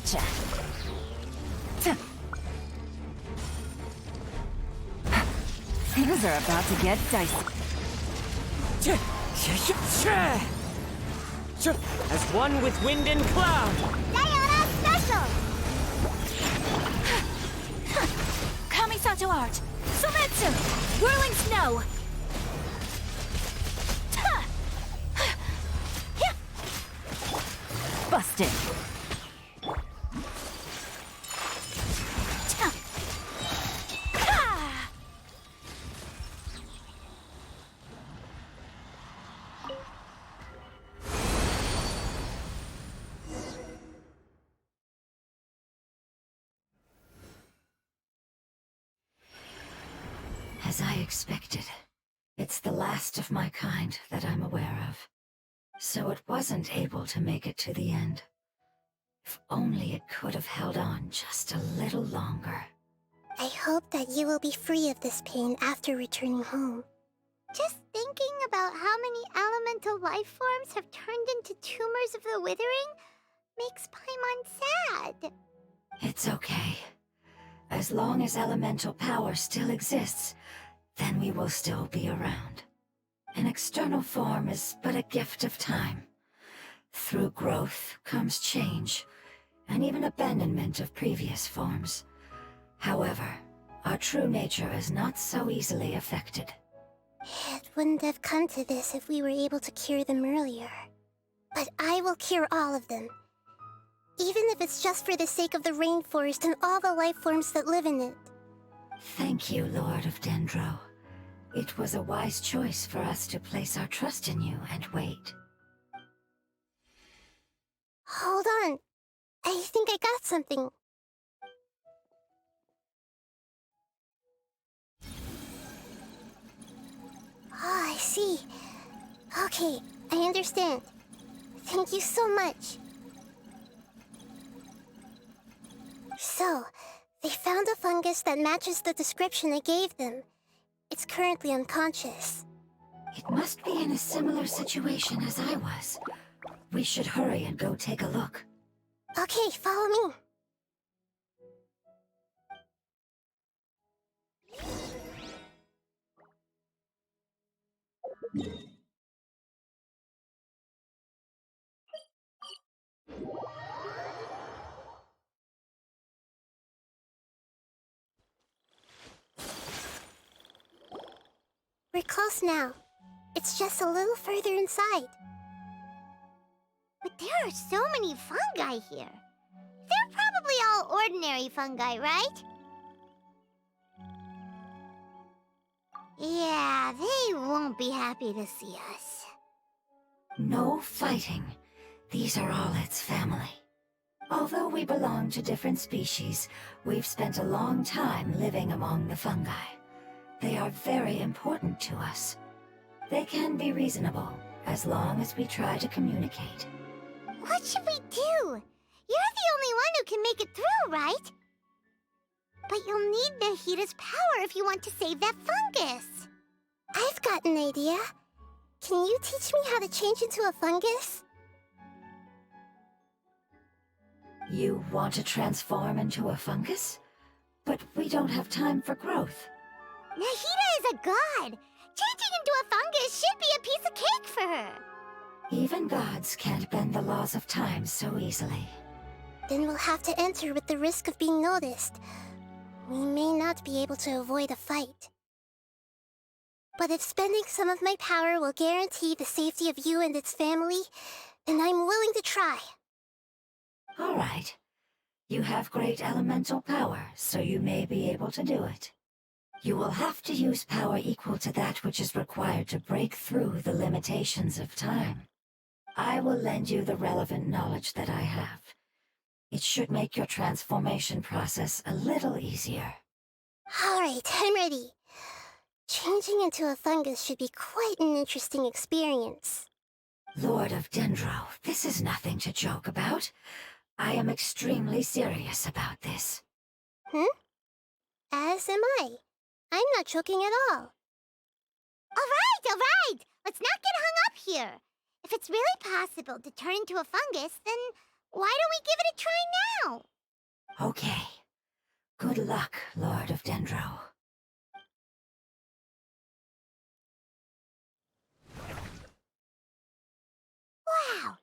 Gotcha. Things are about to get dicey. As one with wind and cloud! Diana Special! Kamisato Art! Sumetsu! Whirling Snow! Busted! As I expected, it's the last of my kind that I'm aware of. So it wasn't able to make it to the end. If only it could have held on just a little longer. I hope that you will be free of this pain after returning home. Just thinking about how many elemental life forms have turned into tumors of the withering makes Paimon sad. It's okay. As long as elemental power still exists, then we will still be around. An external form is but a gift of time. Through growth comes change, and even abandonment of previous forms. However, our true nature is not so easily affected. It wouldn't have come to this if we were able to cure them earlier. But I will cure all of them. Even if it's just for the sake of the rainforest and all the life forms that live in it. Thank you, Lord of Dendro. It was a wise choice for us to place our trust in you and wait. Hold on. I think I got something. Oh, I see. Okay, I understand. Thank you so much. So, they found a fungus that matches the description I gave them. It's currently unconscious. It must be in a similar situation as I was. We should hurry and go take a look. Okay, follow me. We're close now. It's just a little further inside. But there are so many fungi here. They're probably all ordinary fungi, right? Yeah, they won't be happy to see us. No fighting. These are all its family. Although we belong to different species, we've spent a long time living among the fungi. They are very important to us. They can be reasonable, as long as we try to communicate. What should we do? You're the only one who can make it through, right? But you'll need Nahida's power if you want to save that fungus. I've got an idea. Can you teach me how to change into a fungus? You want to transform into a fungus? But we don't have time for growth. Nahida is a god. Changing into a fungus should be a piece of cake for her. Even gods can't bend the laws of time so easily. Then we'll have to enter with the risk of being noticed. We may not be able to avoid a fight. But if spending some of my power will guarantee the safety of you and its family, then I'm willing to try. All right. You have great elemental power, so you may be able to do it. You will have to use power equal to that which is required to break through the limitations of time. I will lend you the relevant knowledge that I have. It should make your transformation process a little easier. All right, I'm ready. Changing into a fungus should be quite an interesting experience. Lord of Dendro, this is nothing to joke about. I am extremely serious about this. As am I. I'm not joking at all. All right! Let's not get hung up here. If it's really possible to turn into a fungus, then Why don't we give it a try now? Okay. Good luck, Lord of Dendro. Wow!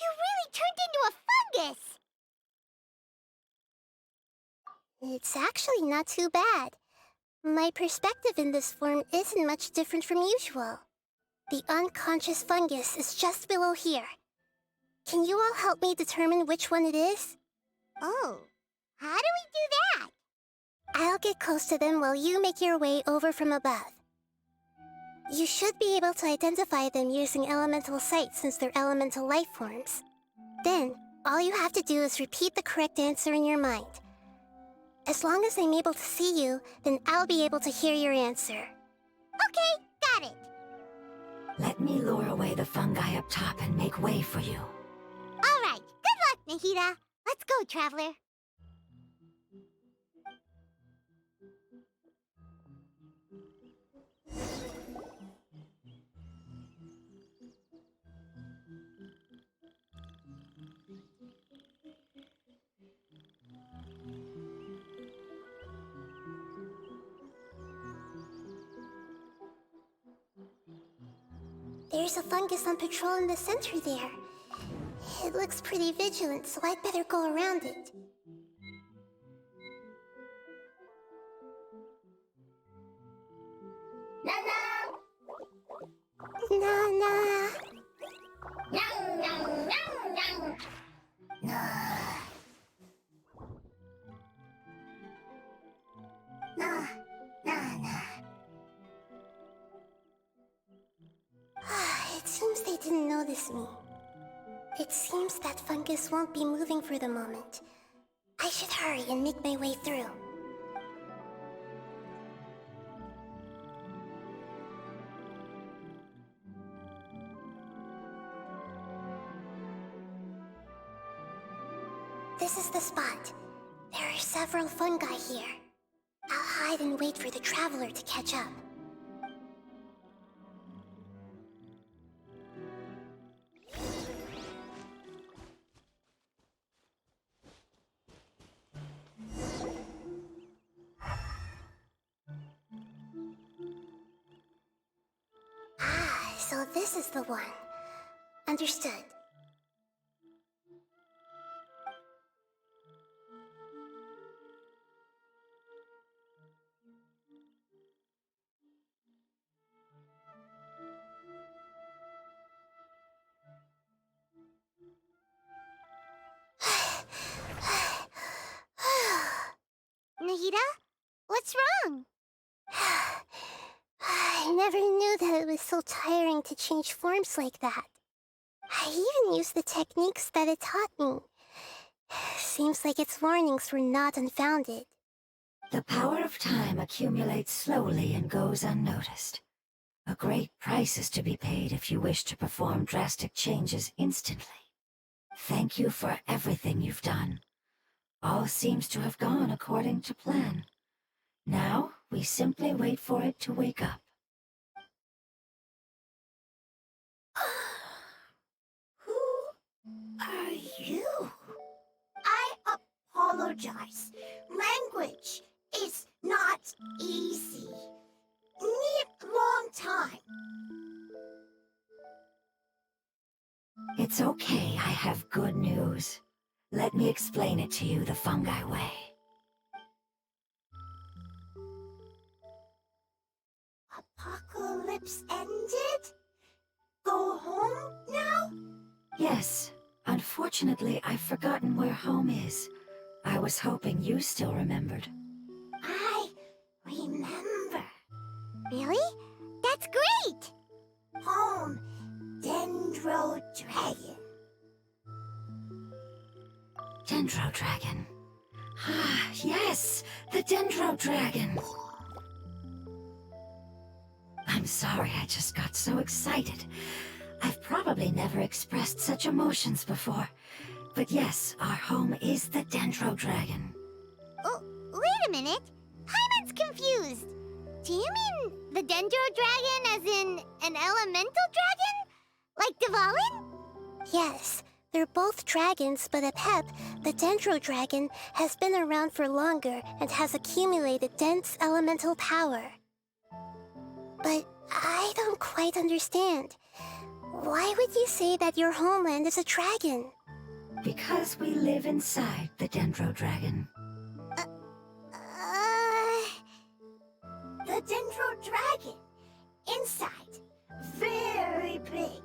You really turned into a fungus! It's actually not too bad. My perspective in this form isn't much different from usual. The unconscious fungus is just below here. Can you all help me determine which one it is? Oh, how do we do that? I'll get close to them while you make your way over from above. You should be able to identify them using elemental sight since they're elemental life forms. Then, all you have to do is repeat the correct answer in your mind. As long as I'm able to see you, then I'll be able to hear your answer. Okay, got it. Let me lure away the fungi up top and make way for you. All right, good luck, Nahida. Let's go, Traveler. There's a fungus on patrol in the center there. It looks pretty vigilant, so I'd better go around it. Nana! It seems they didn't notice me. It seems that fungus won't be moving for the moment. I should hurry and make my way through. This is the spot. There are several fungi here. I'll hide and wait for the traveler to catch up. So this is the one. Understood. Nahida? What's wrong? I never knew that it was so tiring to change forms like that. I even used the techniques that it taught me. Seems like its warnings were not unfounded. The power of time accumulates slowly and goes unnoticed. A great price is to be paid if you wish to perform drastic changes instantly. Thank you for everything you've done. All seems to have gone according to plan. Now, we simply wait for it to wake up. Who are you? I apologize. Language is not easy. Need long time. It's okay, I have good news. Let me explain it to you the fungi way. Apocalypse ended? Go home now? Yes. Unfortunately, I've forgotten where home is. I was hoping you still remembered. I remember. Really? That's great! Home, Dendro Dragon. Dendro Dragon. Ah, yes! The Dendro Dragon! I'm sorry, I just got so excited. I've probably never expressed such emotions before. But yes, our home is the Dendro Dragon. Oh, wait a minute. Paimon's confused. Do you mean the Dendro Dragon as in an elemental dragon? Like Dvalin? Yes, They're both dragons, but Apep, the Dendro Dragon, has been around for longer and has accumulated dense elemental power. But I don't quite understand. Why would you say that your homeland is a dragon? Because we live inside the Dendro Dragon. The Dendro Dragon. Inside. Very big.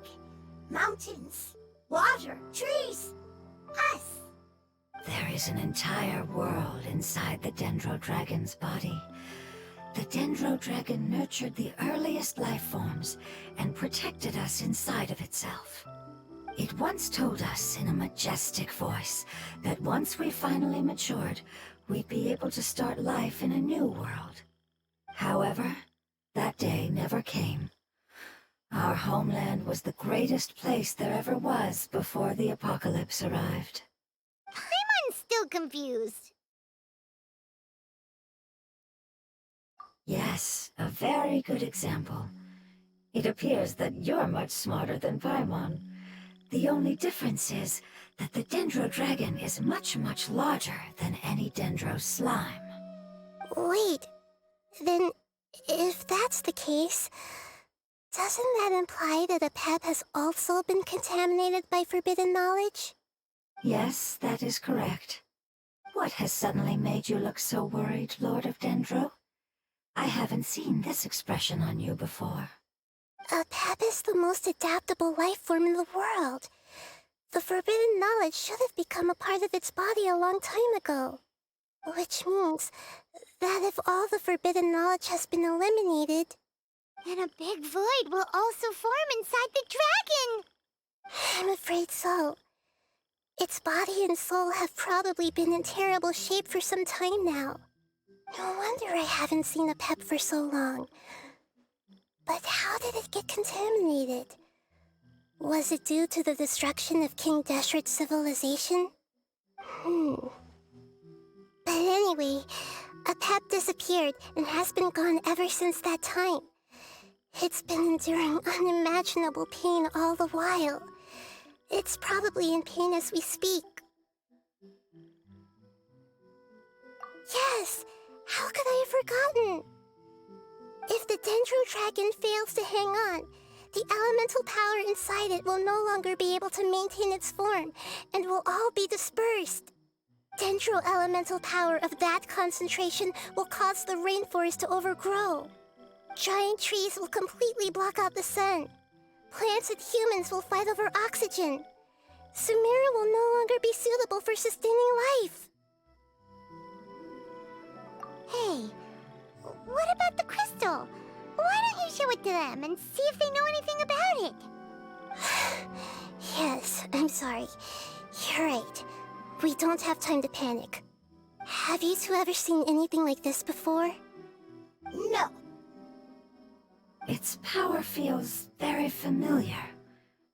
Mountains, water, trees. Us. There is an entire world inside the Dendro Dragon's body. The Dendro Dragon nurtured the earliest life forms and protected us inside of itself. It once told us in a majestic voice that once we finally matured, we'd be able to start life in a new world. However, that day never came. Our homeland was the greatest place there ever was before the apocalypse arrived. I'm still confused. Yes, a very good example. It appears that you're much smarter than Paimon. The only difference is that the Dendro Dragon is much, much larger than any Dendro slime. Wait, then if that's the case, doesn't that imply that Apep has also been contaminated by forbidden knowledge? Yes, that is correct. What has suddenly made you look so worried, Lord of Dendro? I haven't seen this expression on you before. Apep is the most adaptable life form in the world. The forbidden knowledge should have become a part of its body a long time ago. Which means that if all the forbidden knowledge has been eliminated, then a big void will also form inside the dragon! I'm afraid so. Its body and soul have probably been in terrible shape for some time now. No wonder I haven't seen Apep for so long. But how did it get contaminated? Was it due to the destruction of King Deshret's civilization? But anyway, Apep disappeared and has been gone ever since that time. It's been enduring unimaginable pain all the while. It's probably in pain as we speak. Yes! How could I have forgotten? If the Dendro Dragon fails to hang on, the elemental power inside it will no longer be able to maintain its form, and will all be dispersed. Dendro elemental power of that concentration will cause the rainforest to overgrow. Giant trees will completely block out the sun. Plants and humans will fight over oxygen. Sumeru will no longer be suitable for sustaining life. Hey, what about the crystal? Why don't you show it to them and see if they know anything about it? Yes, I'm sorry. You're right. We don't have time to panic. Have you two ever seen anything like this before? No. Its power feels very familiar.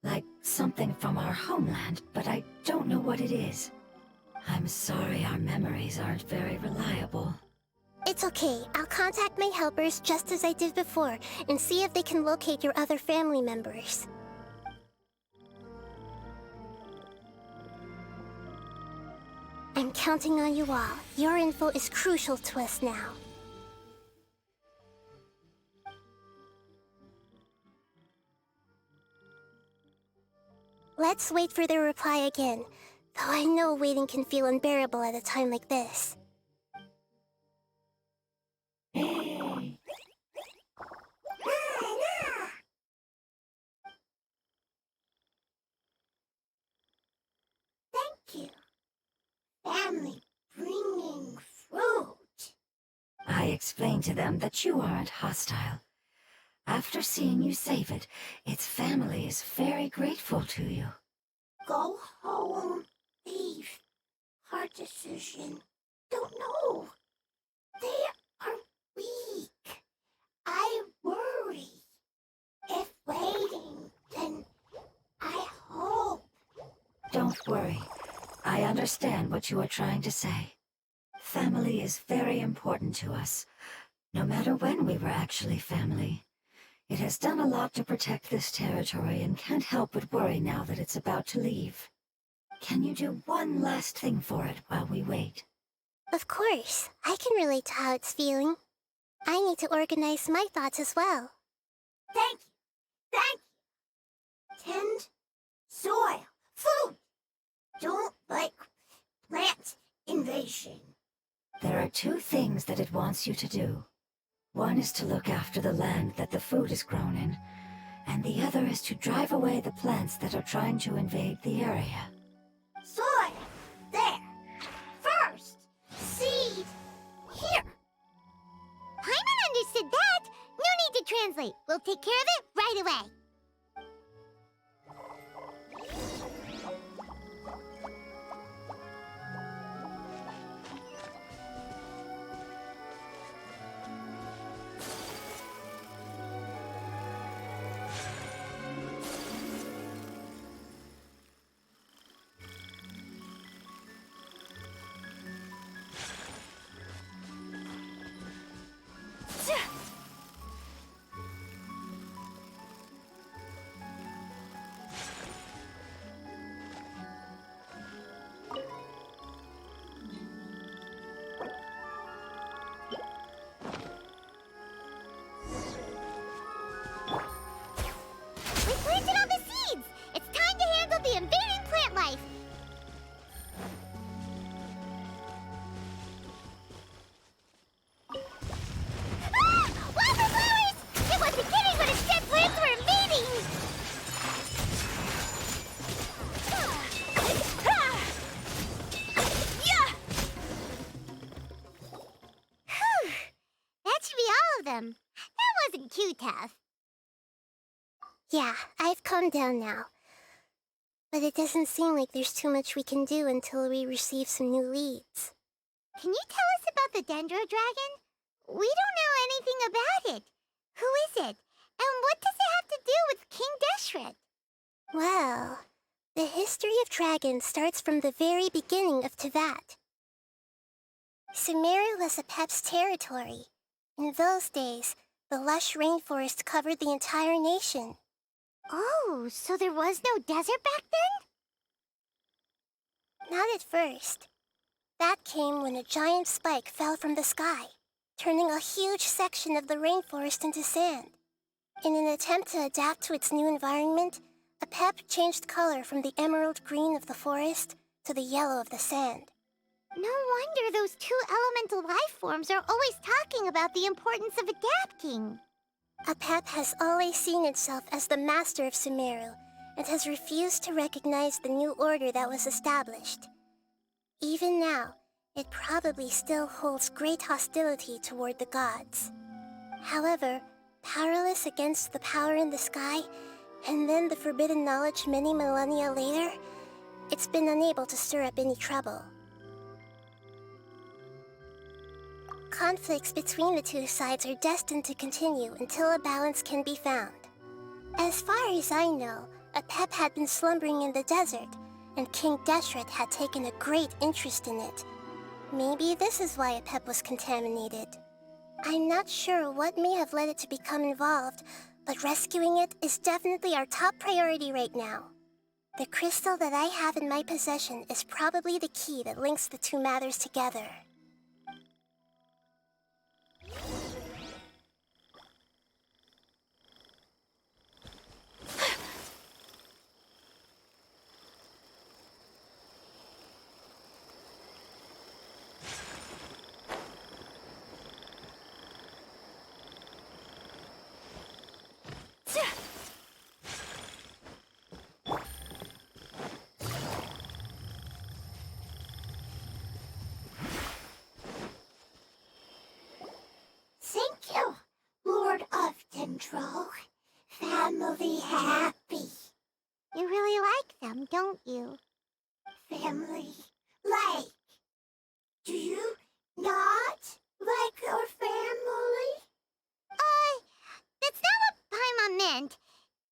Like something from our homeland, but I don't know what it is. I'm sorry our memories aren't very reliable. It's okay. I'll contact my helpers just as I did before and see if they can locate your other family members. I'm counting on you all. Your info is crucial to us now. Let's wait for their reply again, though I know waiting can feel unbearable at a time like this. Thank you. Family bringing fruit. I explained to them that you aren't hostile. After seeing you save it, its family is very grateful to you. Go home. Leave. Hard decision. Don't know. They are weak. I worry. If waiting, then I hope. Don't worry. I understand what you are trying to say. Family is very important to us, no matter when we were actually family. It has done a lot to protect this territory and can't help but worry now that it's about to leave. Can you do one last thing for it while we wait? Of course, I can relate to how it's feeling. I need to organize my thoughts as well. Thank you. Thank you. Tend, soil, food. Don't like plant invasion. There are two things that it wants you to do. One is to look after the land that the food is grown in, and the other is to drive away the plants that are trying to invade the area. Soil. There. First. Seed. Here. Paimon understood that. No need to translate. We'll take care of it right away. We planted all the seeds! It's time to handle the invading plant life! Ah! Wildflowers! It wasn't kidding when its dead plants were invading! Yeah! Whew! That should be all of them. That wasn't too tough. Yeah, I've calmed down now. But it doesn't seem like there's too much we can do until we receive some new leads. Can you tell us about the Dendro Dragon? We don't know anything about it. Who is it? And what does it have to do with King Deshret? Well, the history of dragons starts from the very beginning of Tevat. Sumeru was Apep's territory. In those days, the lush rainforest covered the entire nation. Oh, so there was no desert back then? Not at first. That came when a giant spike fell from the sky, turning a huge section of the rainforest into sand. In an attempt to adapt to its new environment, Apep changed color from the emerald green of the forest to the yellow of the sand. No wonder those two elemental life forms are always talking about the importance of adapting. Apep has always seen itself as the master of Sumeru and has refused to recognize the new order that was established. Even now, it probably still holds great hostility toward the gods. However, powerless against the power in the sky, and then the forbidden knowledge many millennia later, it's been unable to stir up any trouble. Conflicts between the two sides are destined to continue until a balance can be found. As far as I know, Apep had been slumbering in the desert, and King Deshret had taken a great interest in it. Maybe this is why Apep was contaminated. I'm not sure what may have led it to become involved, but rescuing it is definitely our top priority right now. The crystal that I have in my possession is probably the key that links the two matters together. Thank you, Lord of Dendro. Family happy. You really like them, don't you? Family like. Do you not like your family? That's not what Paimon meant.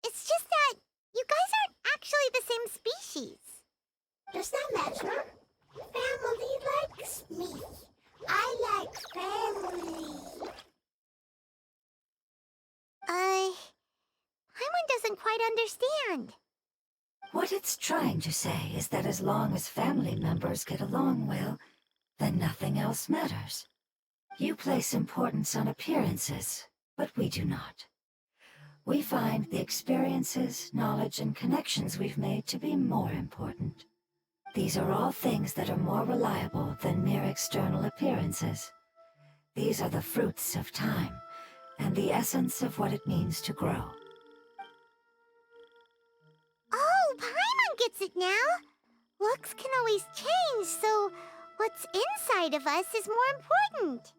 It's just that you guys aren't actually the same species. Does that matter? Family likes me. I like family. Paimon doesn't quite understand. What it's trying to say is that as long as family members get along well, then nothing else matters. You place importance on appearances, but we do not. We find the experiences, knowledge, and connections we've made to be more important. These are all things that are more reliable than mere external appearances. These are the fruits of time, and the essence of what it means to grow. Oh, Paimon gets it now! Looks can always change, so what's inside of us is more important.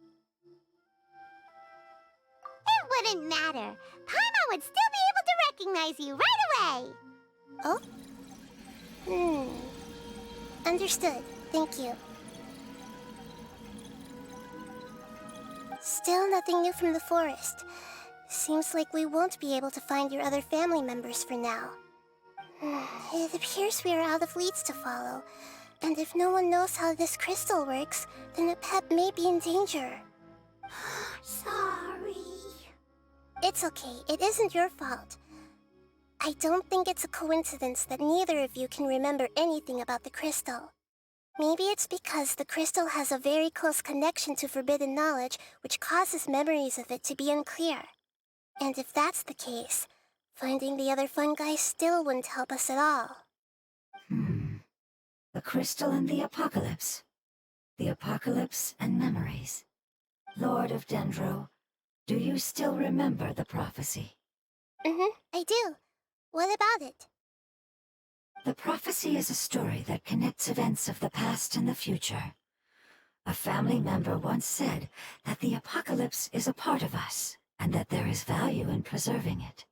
It wouldn't matter. Paimon would still be able to recognize you right away. Oh? Understood. Thank you. Still nothing new from the forest. Seems like we won't be able to find your other family members for now. It appears we are out of leads to follow. And if no one knows how this crystal works, then a pet may be in danger. Sorry. It's okay. It isn't your fault. I don't think it's a coincidence that neither of you can remember anything about the crystal. Maybe it's because the crystal has a very close connection to forbidden knowledge, which causes memories of it to be unclear. And if that's the case, finding the other fungi still wouldn't help us at all. The crystal and the apocalypse. The apocalypse and memories. Lord of Dendro, do you still remember the prophecy? I do. What about it? The prophecy is a story that connects events of the past and the future. A family member once said that the apocalypse is a part of us, and that there is value in preserving it.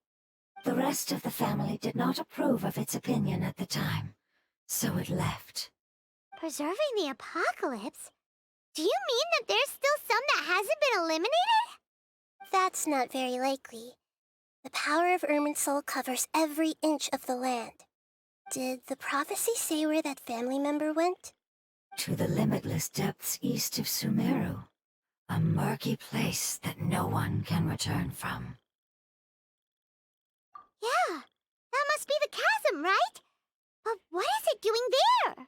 The rest of the family did not approve of its opinion at the time, so it left. Preserving the apocalypse? Do you mean that there's still some that hasn't been eliminated? That's not very likely. The power of Irminsul covers every inch of the land. Did the prophecy say where that family member went? To the limitless depths east of Sumeru. A murky place that no one can return from. Yeah, that must be the chasm, right? But what is it doing there?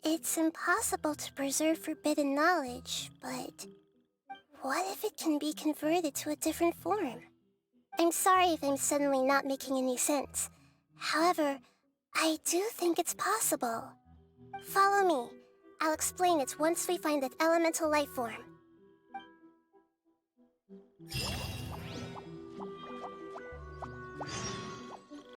It's impossible to preserve forbidden knowledge, but what if it can be converted to a different form? I'm sorry if I'm suddenly not making any sense. However, I do think it's possible. Follow me. I'll explain it once we find that elemental life form.